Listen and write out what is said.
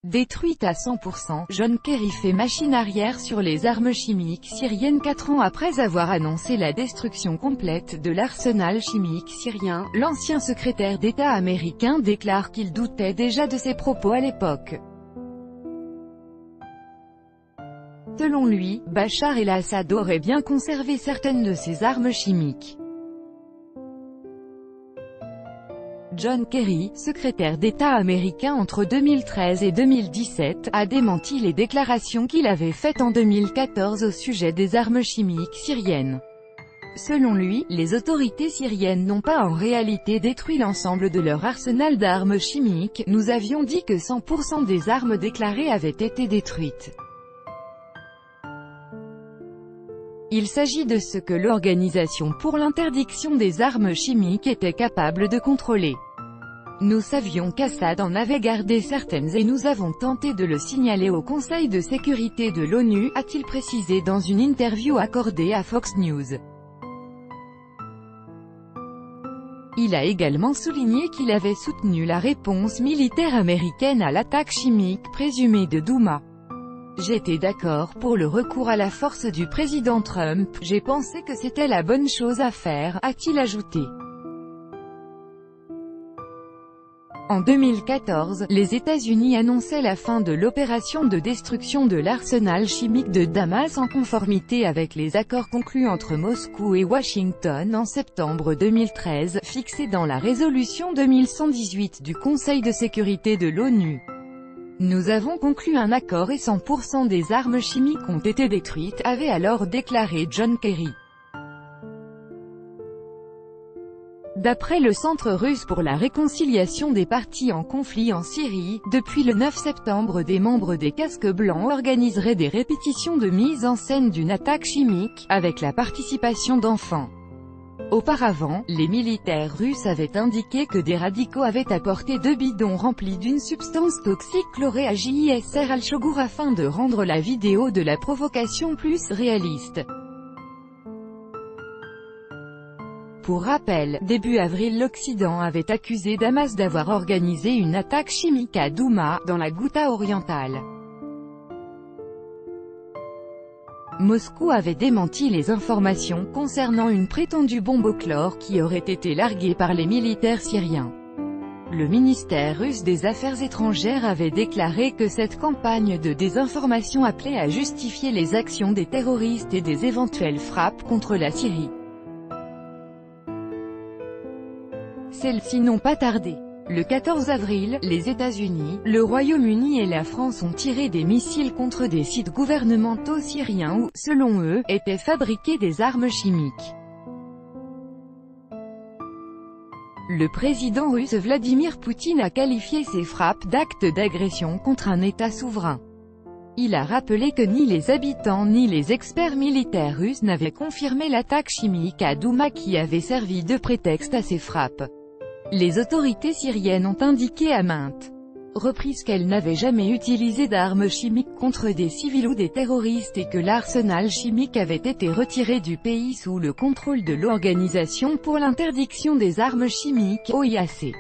Détruite à 100%, John Kerry fait machine arrière sur les armes chimiques syriennes 4 ans après avoir annoncé la destruction complète de l'arsenal chimique syrien. L'ancien secrétaire d'État américain déclare qu'il doutait déjà de ses propos à l'époque. Selon lui, Bachar el-Assad aurait bien conservé certaines de ses armes chimiques. John Kerry, secrétaire d'État américain entre 2013 et 2017, a démenti les déclarations qu'il avait faites en 2014 au sujet des armes chimiques syriennes. Selon lui, les autorités syriennes n'ont pas en réalité détruit l'ensemble de leur arsenal d'armes chimiques. Nous avions dit que 100% des armes déclarées avaient été détruites. Il s'agit de ce que l'Organisation pour l'interdiction des armes chimiques était capable de contrôler. Nous savions qu'Assad en avait gardé certaines et nous avons tenté de le signaler au Conseil de sécurité de l'ONU, a-t-il précisé dans une interview accordée à Fox News. Il a également souligné qu'il avait soutenu la réponse militaire américaine à l'attaque chimique présumée de Douma. J'étais d'accord pour le recours à la force du président Trump, j'ai pensé que c'était la bonne chose à faire, a-t-il ajouté. En 2014, les États-Unis annonçaient la fin de l'opération de destruction de l'arsenal chimique de Damas en conformité avec les accords conclus entre Moscou et Washington en septembre 2013, fixés dans la résolution 2118 du Conseil de sécurité de l'ONU. Nous avons conclu un accord et 100% des armes chimiques ont été détruites, avait alors déclaré John Kerry. D'après le Centre russe pour la réconciliation des partis en conflit en Syrie, depuis le 9 septembre des membres des Casques Blancs organiseraient des répétitions de mise en scène d'une attaque chimique, avec la participation d'enfants. Auparavant, les militaires russes avaient indiqué que des radicaux avaient apporté 2 bidons remplis d'une substance toxique chlorée à Jisr al-Shogour afin de rendre la vidéo de la provocation plus réaliste. Pour rappel, début avril l'Occident avait accusé Damas d'avoir organisé une attaque chimique à Douma, dans la Ghouta orientale. Moscou avait démenti les informations concernant une prétendue bombe au chlore qui aurait été larguée par les militaires syriens. Le ministère russe des Affaires étrangères avait déclaré que cette campagne de désinformation appelait à justifier les actions des terroristes et des éventuelles frappes contre la Syrie. Celles-ci n'ont pas tardé. Le 14 avril, les États-Unis, le Royaume-Uni et la France ont tiré des missiles contre des sites gouvernementaux syriens où, selon eux, étaient fabriquées des armes chimiques. Le président russe Vladimir Poutine a qualifié ces frappes d'actes d'agression contre un État souverain. Il a rappelé que ni les habitants ni les experts militaires russes n'avaient confirmé l'attaque chimique à Douma qui avait servi de prétexte à ces frappes. Les autorités syriennes ont indiqué à maintes reprises qu'elles n'avaient jamais utilisé d'armes chimiques contre des civils ou des terroristes et que l'arsenal chimique avait été retiré du pays sous le contrôle de l'Organisation pour l'interdiction des armes chimiques, OIAC.